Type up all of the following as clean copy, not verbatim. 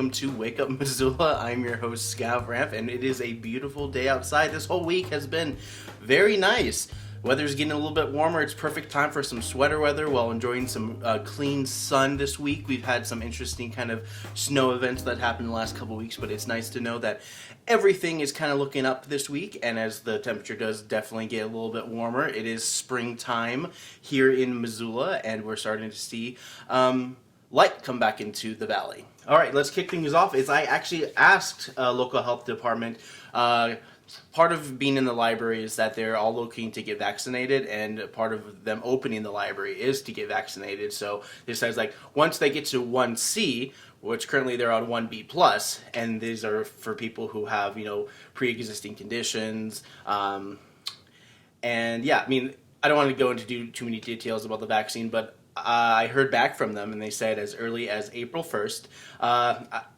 welcome to Wake Up Missoula. I'm your host, Scav Ramp, and it is a beautiful day outside. This whole week has been very nice. Weather's getting a little bit warmer. It's perfect time for some sweater weather while enjoying some clean sun this week. We've had some interesting kind of snow events that happened in the last couple weeks, but it's nice to know that everything is kind of looking up this week, and as the temperature does definitely get a little bit warmer, it is springtime here in Missoula, and we're starting to see light come back into the valley. All right, let's kick things off. I actually asked local health department, part of being in the library is that they're all looking to get vaccinated, and part of them opening the library is to get vaccinated. So this says like once they get to 1C, which currently they're on 1B plus, and these are for people who have, pre-existing conditions. And yeah, I mean, I don't want to go into too many details about the vaccine, but I heard back from them, and they said as early as April 1st.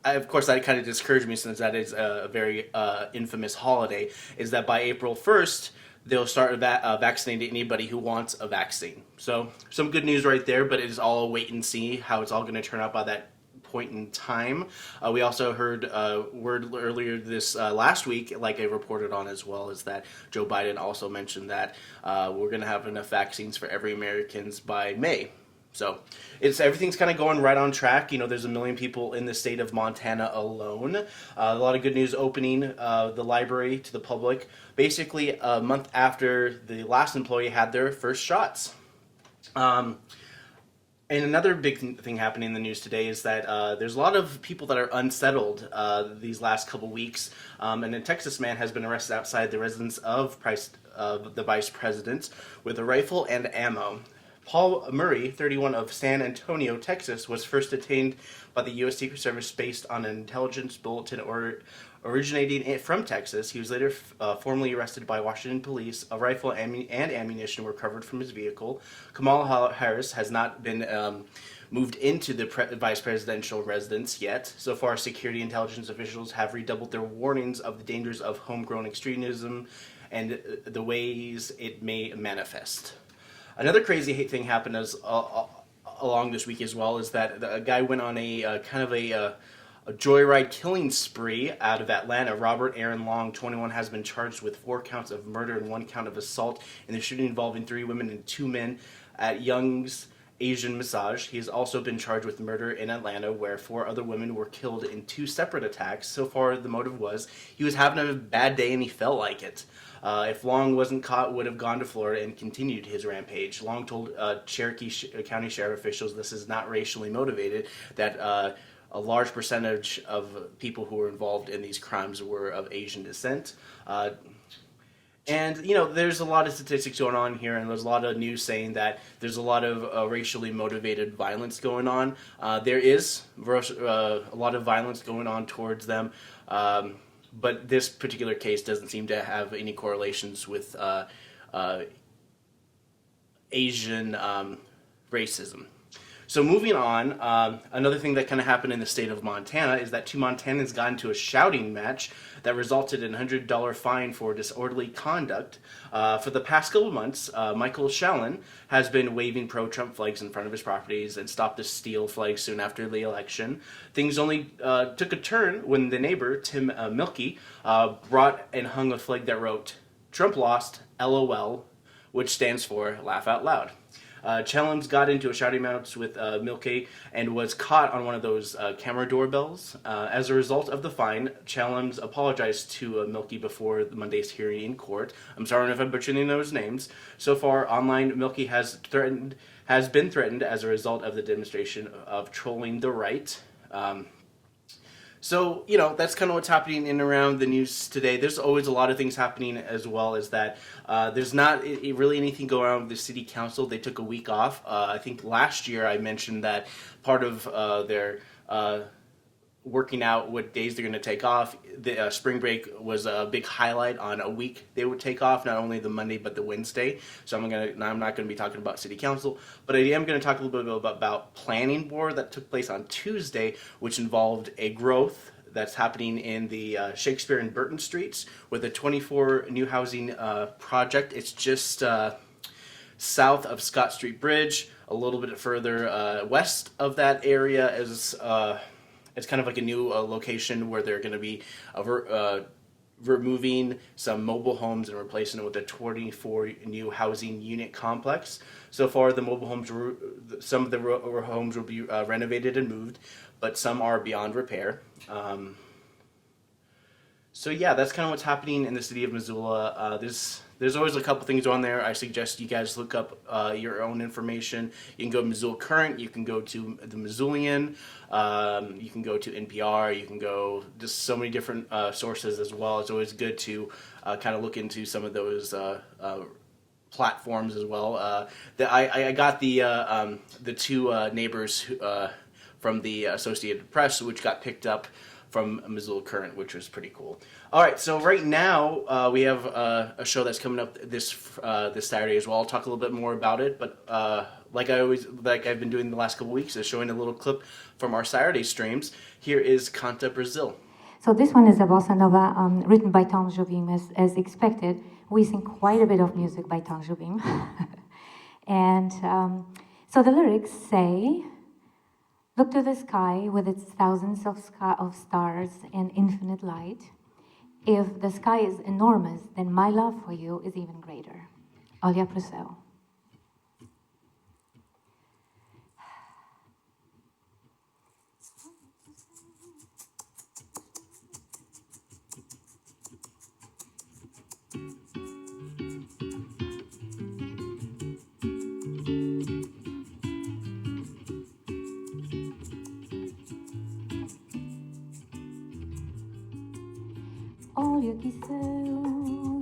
Of course, that kind of discouraged me since that is a very infamous holiday, is that by April 1st, they'll start vaccinating anybody who wants a vaccine. So some good news right there, but it is all wait and see how it's all going to turn out by that point in time. We also heard word earlier this last week, like I reported on as well, is that Joe Biden also mentioned that we're going to have enough vaccines for every Americans by May. So everything's kind of going right on track. There's 1 million people in the state of Montana alone. A lot of good news opening the library to the public, basically a month after the last employee had their first shots. And another big thing happening in the news today is that there's a lot of people that are unsettled these last couple weeks. And a Texas man has been arrested outside the residence of the vice president with a rifle and ammo. Paul Murray, 31, of San Antonio, Texas, was first detained by the U.S. Secret Service based on an intelligence bulletin originating from Texas. He was later formally arrested by Washington police. A rifle and ammunition were recovered from his vehicle. Kamala Harris has not been moved into the vice presidential residence yet. So far, security intelligence officials have redoubled their warnings of the dangers of homegrown extremism and the ways it may manifest. Another crazy thing happened along this week as well is that a guy went on a kind of a joyride killing spree out of Atlanta. Robert Aaron Long, 21, has been charged with 4 counts of murder and 1 count of assault in the shooting involving 3 women and 2 men at Young's Asian Massage. He has also been charged with murder in Atlanta, where 4 other women were killed in 2 separate attacks. So far, the motive was he was having a bad day and he felt like it. If Long wasn't caught, would have gone to Florida and continued his rampage. Long told Cherokee County Sheriff officials this is not racially motivated, that a large percentage of people who were involved in these crimes were of Asian descent. And, there's a lot of statistics going on here, and there's a lot of news saying that there's a lot of racially motivated violence going on. There is a lot of violence going on towards them, but this particular case doesn't seem to have any correlations with Asian racism. So moving on, another thing that kind of happened in the state of Montana is that 2 Montanans got into a shouting match that resulted in a $100 fine for disorderly conduct. For the past couple months, Michael Shallon has been waving pro-Trump flags in front of his properties and stopped to steal flags soon after the election. Things only took a turn when the neighbor, Tim Milkey, brought and hung a flag that wrote, "Trump lost, LOL," which stands for Laugh Out Loud. Chelms got into a shouting match with Milkey and was caught on one of those camera doorbells. As a result of the fine, Chelms apologized to Milkey before Monday's hearing in court. I'm sorry if I'm butchering those names. So far, online Milkey has been threatened as a result of the demonstration of trolling the right. So, that's kind of what's happening in and around the news today. There's always a lot of things happening, as well as that there's not really anything going on with the city council. They took a week off. I think last year I mentioned that part of their working out what days they're going to take off. The spring break was a big highlight on a week they would take off, not only the Monday but the Wednesday. So I'm not going to be talking about city council, but I am going to talk a little bit about planning board that took place on Tuesday, which involved a growth that's happening in the Shakespeare and Burton Streets with a 24 new housing project. It's just south of Scott Street Bridge, a little bit further west of that area it's kind of like a new location where they're going to be removing some mobile homes and replacing it with a 24 new housing unit complex. So far, the mobile homes, some of the homes will be renovated and moved, but some are beyond repair. So yeah, that's kind of what's happening in the city of Missoula. There's always a couple things on there. I suggest you guys look up your own information. You can go to Missoula Current. You can go to the Missoulian. You can go to NPR. You can go just so many different sources as well. It's always good to kind of look into some of those platforms as well. I got the two neighbors from the Associated Press, which got picked up from Missoula Current, which was pretty cool. All right, so right now we have a show that's coming up this Saturday as well. I'll talk a little bit more about it, but like I've been doing the last couple weeks, is showing a little clip from our Saturday streams. Here is Canta Brazil. So this one is a bossa nova written by Tom Jobim, as expected. We sing quite a bit of music by Tom Jobim. And so the lyrics say, look to the sky with its thousands of stars and infinite light. If the sky is enormous, then my love for you is even greater. Olha pro céu. Olha que céu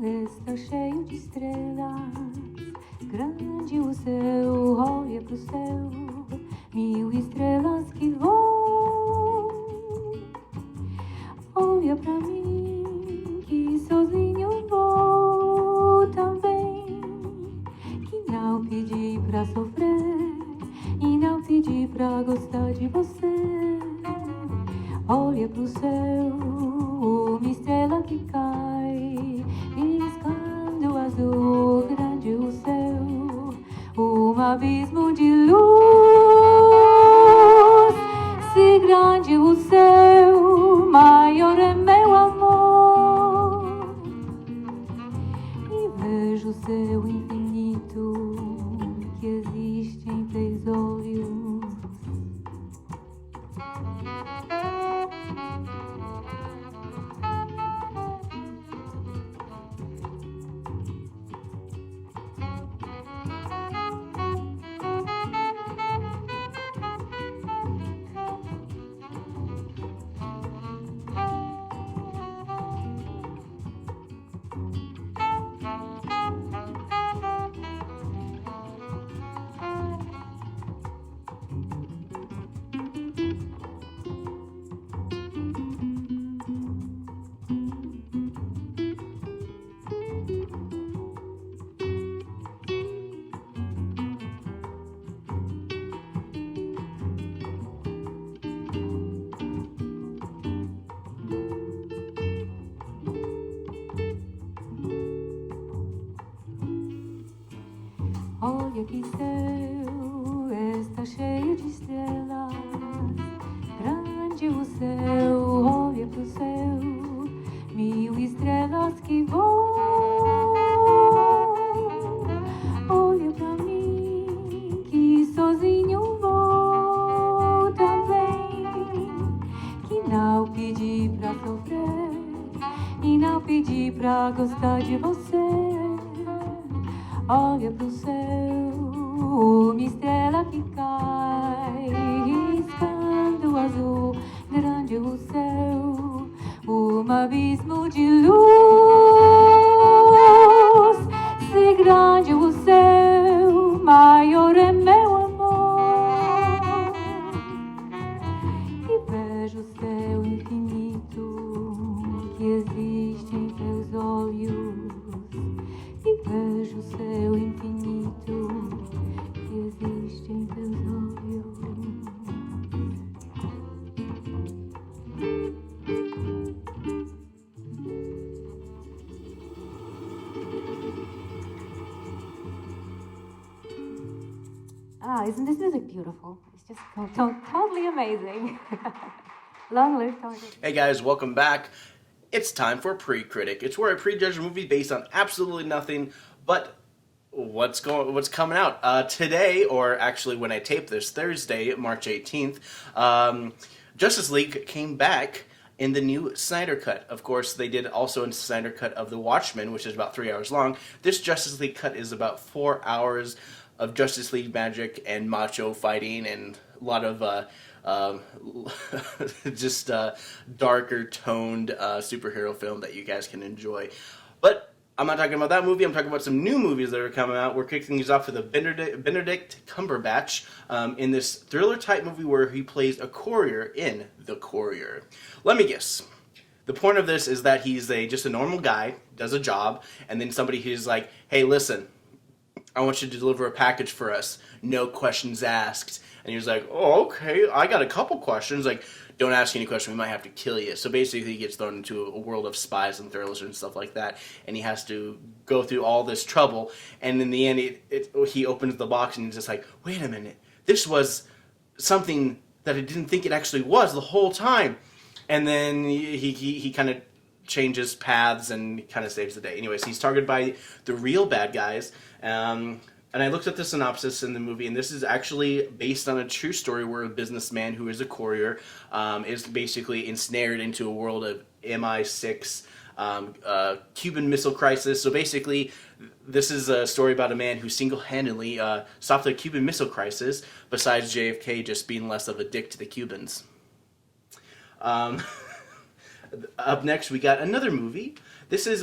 está cheio de estrelas, grande o céu, olha pro céu, 1000 estrelas que voam. Olha pra mim, que sozinho vou também, que não pedi pra sofrer e não pedi pra gostar de você. Olha pro céu, uma estrela que cai, piscando azul, grande o céu, abismo de luz. Se grande o céu, maior é meu amor. E vejo o céu infinito que existe em teus olhos. Olha que céu está cheio de estrelas, grande o céu, olha pro céu, 1000 estrelas que voam. Olha pra mim, que sozinho vou também, que não pedi pra sofrer e não pedi pra gostar de você. Olha pro céu, uma estrela que cai, riscando azul, grande o céu, abismo de luz. Se grande o céu, maior é meu amor. E vejo o céu infinito que existe em teus olhos. E vejo o céu infinito que existe em teus olhos. Isn't this music beautiful? It's just totally amazing. Long live Tom Jobim. Hey guys, welcome back. It's time for Pre-Critic. It's where I prejudge a movie based on absolutely nothing but what's coming out today, or actually when I tape this, Thursday, March 18th. Justice League came back in the new Snyder cut. Of course, they did also a Snyder cut of The Watchmen, which is about 3 hours long. This Justice League cut is about 4 hours of Justice League magic and macho fighting and a lot of just darker toned superhero film that you guys can enjoy. But I'm not talking about that movie. I'm talking about some new movies that are coming out. We're kicking these off with a Benedict Cumberbatch in this thriller-type movie where he plays a courier in The Courier. Let me guess. The point of this is that he's just a normal guy, does a job, and then somebody who's like, hey, listen, I want you to deliver a package for us. No questions asked. And he's like, oh, okay, I got a couple questions. Like, don't ask any questions, we might have to kill you. So basically he gets thrown into a world of spies and thrillers and stuff like that. And he has to go through all this trouble. And in the end, he opens the box and he's just like, wait a minute. This was something that I didn't think it actually was the whole time. And then he kind of changes paths and kind of saves the day. Anyways, he's targeted by the real bad guys. And I looked at the synopsis in the movie, and this is actually based on a true story where a businessman who is a courier is basically ensnared into a world of MI6, Cuban Missile Crisis. So basically, this is a story about a man who single-handedly stopped the Cuban Missile Crisis, besides JFK just being less of a dick to the Cubans. Up next, we got another movie. This is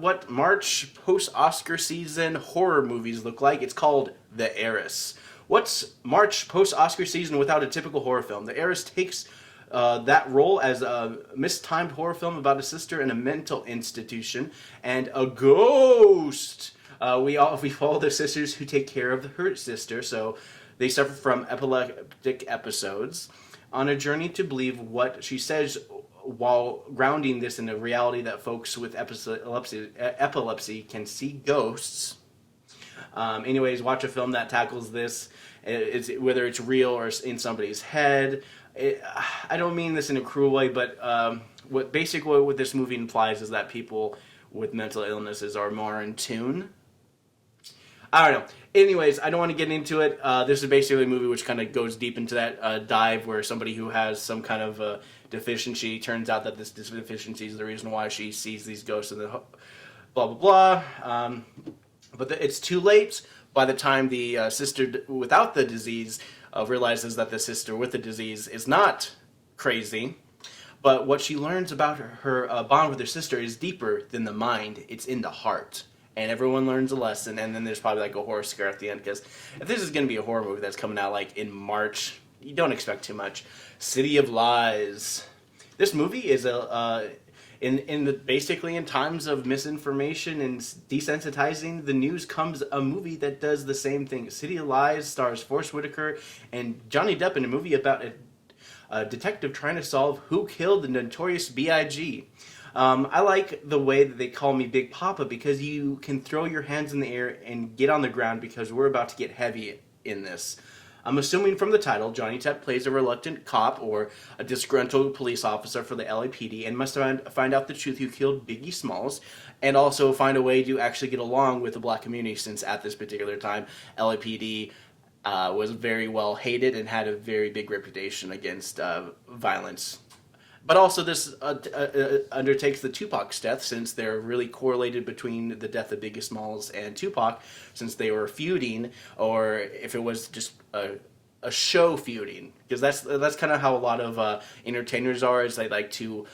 what March post-Oscar season horror movies look like. It's called The Heiress. What's March post-Oscar season without a typical horror film? The Heiress takes that role as a mistimed horror film about a sister in a mental institution and a ghost. We follow the sisters who take care of her sister, so they suffer from epileptic episodes, on a journey to believe what she says, while grounding this in a reality that folks with epilepsy can see ghosts. Anyways, watch a film that tackles this, whether it's real or in somebody's head. I don't mean this in a cruel way, but what this movie implies is that people with mental illnesses are more in tune. I don't know. Anyways, I don't want to get into it. This is basically a movie which kind of goes deep into that dive where somebody who has some kind of deficiency, turns out that this deficiency is the reason why she sees these ghosts and blah, blah, blah. But it's too late by the time the sister without the disease realizes that the sister with the disease is not crazy. But what she learns about her bond with her sister is deeper than the mind. It's in the heart. And everyone learns a lesson, and then there's probably like a horror scare at the end, because if this is going to be a horror movie that's coming out like in March, you don't expect too much. City of Lies. This movie is basically in times of misinformation and desensitizing the news comes a movie that does the same thing. City of Lies stars Forest Whitaker and Johnny Depp in a movie about a detective trying to solve who killed the notorious B.I.G. I like the way that they call me Big Papa, because you can throw your hands in the air and get on the ground, because we're about to get heavy in this. I'm assuming from the title, Johnny Depp plays a reluctant cop or a disgruntled police officer for the LAPD and must find out the truth who killed Biggie Smalls, and also find a way to actually get along with the black community, since at this particular time, LAPD was very well hated and had a very big reputation against violence. But also this undertakes the Tupac's death, since they're really correlated between the death of Biggie Smalls and Tupac, since they were feuding, or if it was just a show feuding. Because that's kind of how a lot of entertainers are, is they like to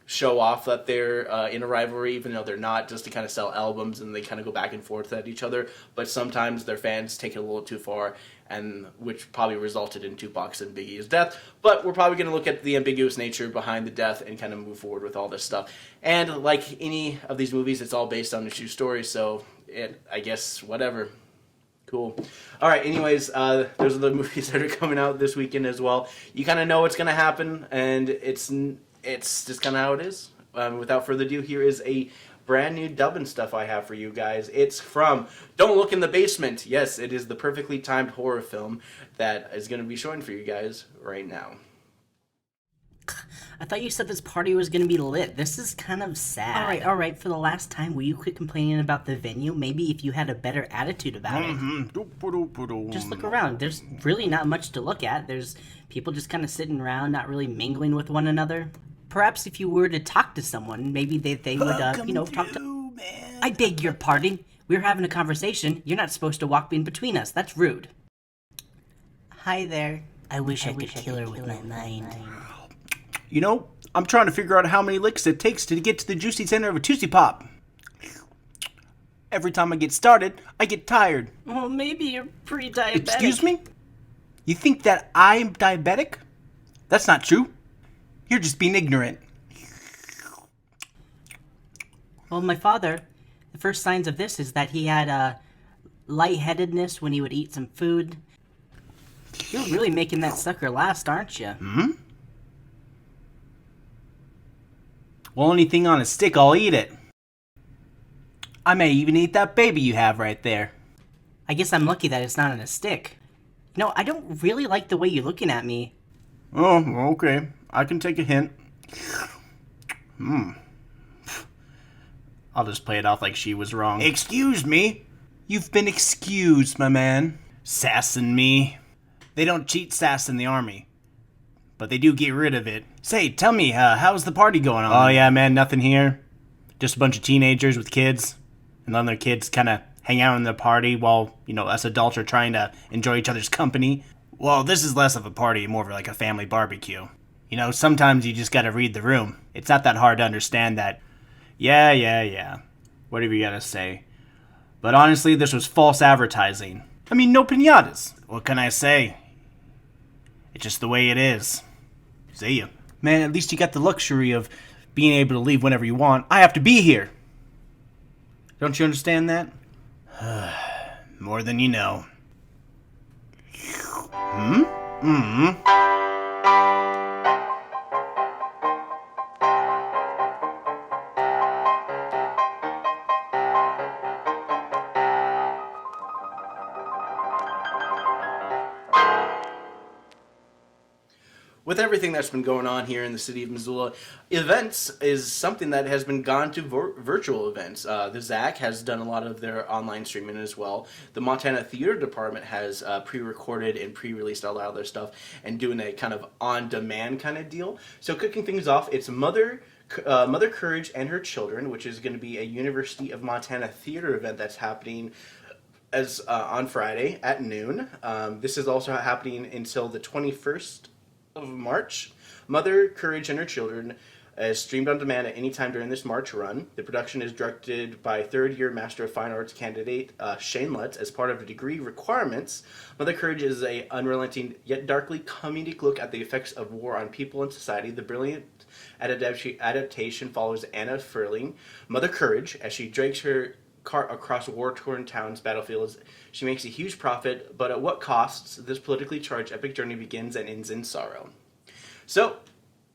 show off that they're in a rivalry, even though they're not, just to kind of sell albums, and they kind of go back and forth at each other. But sometimes their fans take it a little too far, and which probably resulted in Tupac's and Biggie's death. But we're probably going to look at the ambiguous nature behind the death and kind of move forward with all this stuff. And like any of these movies, it's all based on a true story, so I guess whatever. Cool. All right, anyways, those are the movies that are coming out this weekend as well. You kind of know what's going to happen, and it's just kind of how it is. Without further ado, here is a brand new dubbing stuff I have for you guys. It's from Don't Look in the Basement. Yes, it is the perfectly timed horror film that is going to be showing for you guys right now. I thought you said this party was gonna be lit. This is kind of sad. All right. For the last time, will you quit complaining about the venue? Maybe if you had a better attitude about it. Just look around. There's really not much to look at. There's people just kind of sitting around, not really mingling with one another. Perhaps if you were to talk to someone, maybe they would, talk to... Man. I beg your pardon. We're having a conversation. You're not supposed to walk in between us. That's rude. Hi there. I wish I could kill her with my mind. You know, I'm trying to figure out how many licks it takes to get to the juicy center of a Tootsie Pop. Every time I get started, I get tired. Well, maybe you're pre-diabetic. Excuse me? You think that I'm diabetic? That's not true. You're just being ignorant. Well, my father, the first signs of this is that he had lightheadedness when he would eat some food. You're really making that sucker last, aren't you? Well, anything on a stick, I'll eat it. I may even eat that baby you have right there. I guess I'm lucky that it's not on a stick. No, I don't really like the way you're looking at me. Oh, okay. I can take a hint. I'll just play it off like she was wrong. Excuse me? You've been excused, my man. Sassing me. They don't cheat sass in the army, but they do get rid of it. Say, tell me, how's the party going on? Oh yeah, man, nothing here. Just a bunch of teenagers with kids, and then their kids kind of hang out in the party while, us adults are trying to enjoy each other's company. Well, this is less of a party, more of like a family barbecue. Sometimes you just gotta read the room. It's not that hard to understand that, yeah, whatever you gotta say. But honestly, this was false advertising. I mean, no piñatas. What can I say? It's just the way it is. See ya. Man, at least you got the luxury of being able to leave whenever you want. I have to be here. Don't you understand that? More than you know. With everything that's been going on here in the city of Missoula, events is something that has been gone to virtual events. The ZAC has done a lot of their online streaming as well. The Montana Theater Department has pre-recorded and pre-released a lot of their stuff and doing a kind of on-demand kind of deal. So kicking things off, it's Mother Courage and Her Children, which is going to be a University of Montana theater event that's happening as on Friday at noon. This is also happening until the 21st of March. Mother Courage and Her Children is streamed on demand at any time during this March run. The production is directed by third-year Master of Fine Arts candidate Shane Lutz as part of the degree requirements. Mother Courage is a unrelenting yet darkly comedic look at the effects of war on people and society. The brilliant adaptation follows Anna Furling, Mother Courage, as she drags her cart across war-torn towns' battlefields. She makes a huge profit, but at what costs? This politically charged epic journey begins and ends in sorrow. So,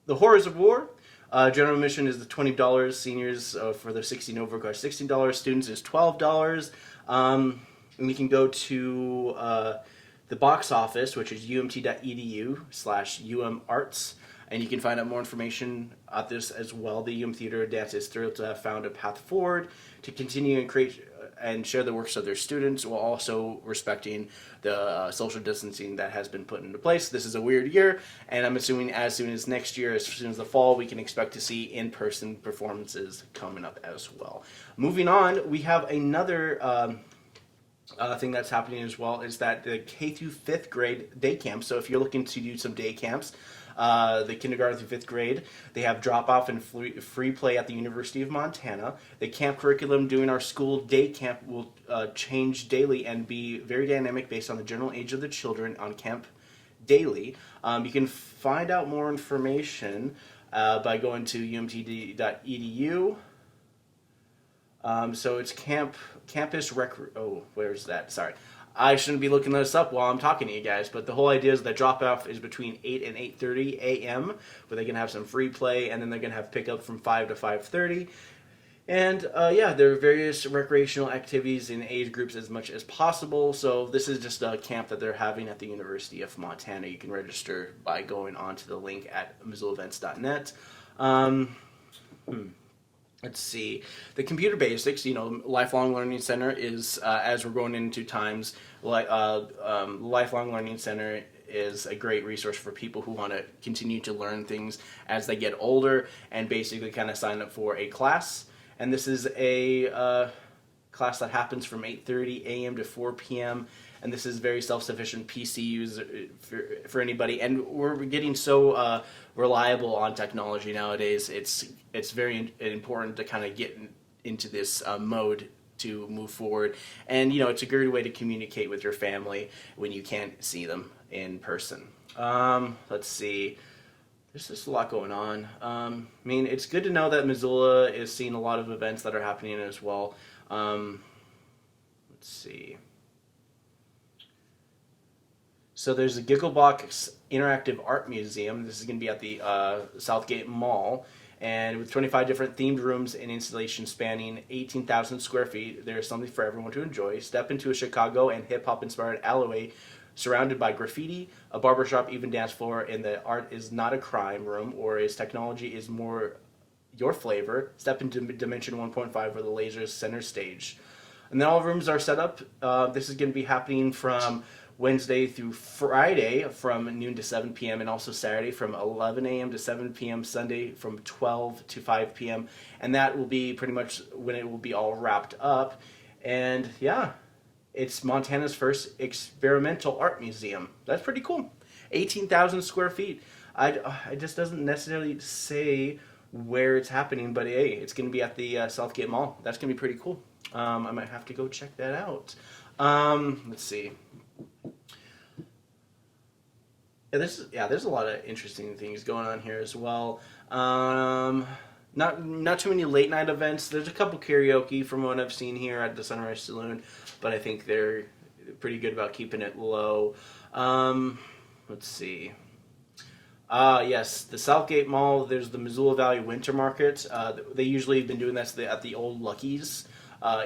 the horrors of war. General admission is the $20. Seniors for the 16 over are $16. Students is $12. And we can go to the box office, which is umt.edu/umarts. And you can find out more information at this as well. The Theater Dance is thrilled to have found a path forward to continue and create and share the works of their students while also respecting the social distancing that has been put into place. This is a weird year, and I'm assuming as soon as next year, as soon as the fall, we can expect to see in-person performances coming up as well. Moving on, we have another thing that's happening as well is that the K through 5th grade day camp. So if you're looking to do some day camps, the kindergarten through 5th grade, they have drop-off and free play at the University of Montana. The camp curriculum during our school day camp will change daily and be very dynamic based on the general age of the children on camp daily. You can find out more information by going to umtd.edu. So it's campus where's that? Sorry. I shouldn't be looking this up while I'm talking to you guys, but the whole idea is that drop-off is between 8 and 8:30 a.m., where they can have some free play, and then they're going to have pickup from 5 to 5:30. And yeah, there are various recreational activities in age groups as much as possible. So this is just a camp that they're having at the University of Montana. You can register by going onto the link at missoulaevents.net. Let's see. The Computer Basics, Lifelong Learning Center is, as we're going into times, Lifelong Learning Center is a great resource for people who want to continue to learn things as they get older and basically kind of sign up for a class. And this is a class that happens from 8:30 a.m. to 4 p.m. And this is very self-sufficient PC user for anybody. And we're getting so reliable on technology nowadays. It's very important to kind of get into this mode to move forward. And it's a great way to communicate with your family when you can't see them in person. Let's see. There's just a lot going on. I mean, it's good to know that Missoula is seeing a lot of events that are happening as well. Let's see. So there's a Gigglebox Interactive Art Museum. This is going to be at the Southgate Mall. And with 25 different themed rooms and installations spanning 18,000 square feet, there's something for everyone to enjoy. Step into a Chicago and hip-hop inspired alleyway surrounded by graffiti, a barbershop, even dance floor, and the art is not a crime room, or is technology is more your flavor. Step into Dimension 1.5 where the lasers center stage. And then all rooms are set up. This is going to be happening from Wednesday through Friday from noon to 7 p.m. and also Saturday from 11 a.m. to 7 p.m. Sunday from 12 to 5 p.m. And that will be pretty much when it will be all wrapped up. And yeah, it's Montana's first experimental art museum. That's pretty cool. 18,000 square feet. It just doesn't necessarily say where it's happening, but hey, it's going to be at the Southgate Mall. That's going to be pretty cool. I might have to go check that out. Let's see. There's a lot of interesting things going on here as well. Not too many late night events. There's a couple karaoke from what I've seen here at the Sunrise Saloon, but I think they're pretty good about keeping it low. Let's see. Yes, the Southgate Mall. There's the Missoula Valley Winter Market. They usually have been doing that at the old Lucky's.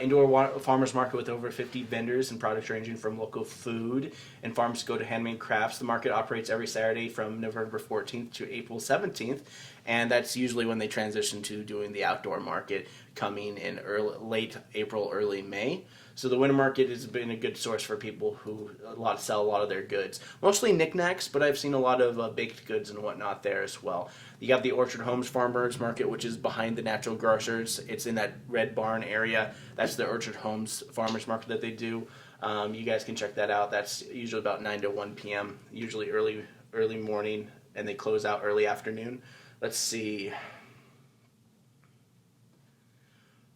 Indoor farmers market with over 50 vendors and products ranging from local food and farms to go to handmade crafts. The market operates every Saturday from November 14th to April 17th, and that's usually when they transition to doing the outdoor market coming in late April, early May. So the winter market has been a good source for people who sell a lot of their goods. Mostly knickknacks, but I've seen a lot of baked goods and whatnot there as well. You got the Orchard Homes Farmers Market, which is behind the Natural Grocers. It's in that red barn area. That's the Orchard Homes Farmers Market that they do. You guys can check that out. That's usually about 9 to 1 p.m., usually early morning, and they close out early afternoon. Let's see.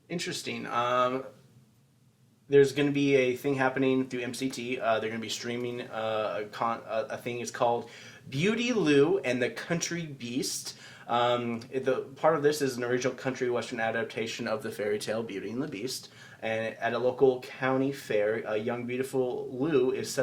Interesting. There's going to be a thing happening through MCT. They're going to be streaming a thing. It's called Beauty Lou and the Country Beast. The part of this is an original country western adaptation of the fairy tale Beauty and the Beast. And at a local county fair, a young beautiful Lou is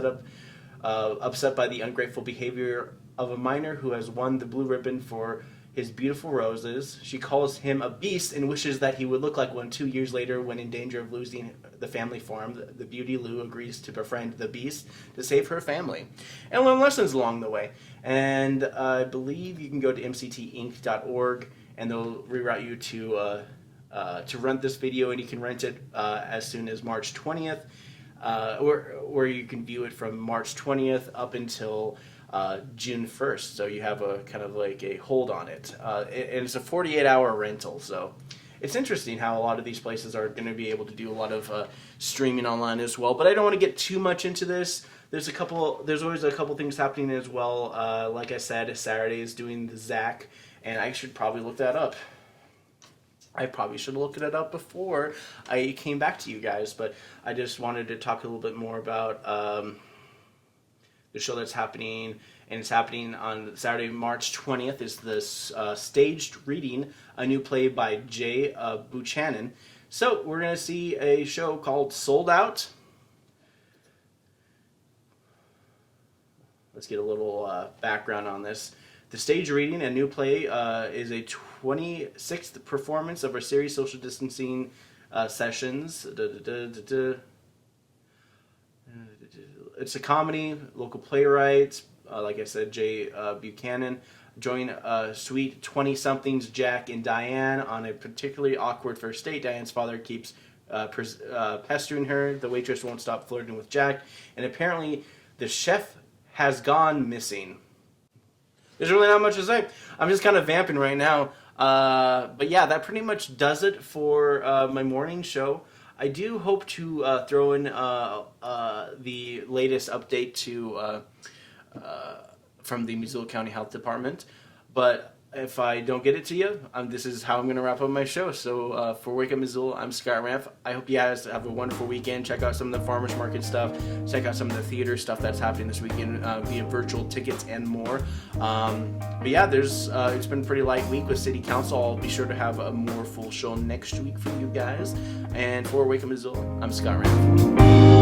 upset by the ungrateful behavior of a minor who has won the blue ribbon for his beautiful roses. She calls him a beast and wishes that he would look like one. 2 years later, when in danger of losing the family farm, the Beauty Lou agrees to befriend the beast to save her family and learn lessons along the way. And I believe you can go to mctinc.org and they'll reroute you to rent this video, and you can rent it as soon as March 20th, or you can view it from March 20th up until June 1st, so you have a kind of like a hold on it. And it's a 48-hour rental, so it's interesting how a lot of these places are going to be able to do a lot of streaming online as well. But I don't want to get too much into this. There's always a couple things happening as well. Like I said, Saturday is doing the ZAC, and I should probably look that up. I probably should have looked it up before I came back to you guys, but I just wanted to talk a little bit more about the show that's happening, and it's happening on Saturday, March 20th, is this staged reading, a new play by Jay Buchanan. So we're going to see a show called Sold Out. Let's get a little background on this. The stage reading, a new play, is a 26th performance of our series social distancing sessions. It's a comedy, local playwrights, like I said, Jay Buchanan. Join sweet 20-somethings Jack and Diane on a particularly awkward first date. Diane's father keeps pestering her. The waitress won't stop flirting with Jack. And apparently the chef has gone missing. There's really not much to say. I'm just kind of vamping right now. But yeah, that pretty much does it for my morning show. I do hope to throw in the latest update to from the Missoula County Health Department. But if I don't get it to you, this is how I'm going to wrap up my show. So for Wake Up Missoula, I'm Scott Ramp. I hope you guys have a wonderful weekend. Check out some of the farmers market stuff. Check out some of the theater stuff that's happening this weekend via virtual tickets and more. But yeah, it's been a pretty light week with City Council. I'll be sure to have a more full show next week for you guys. And for Wake Up Missoula, I'm Scott Ramp.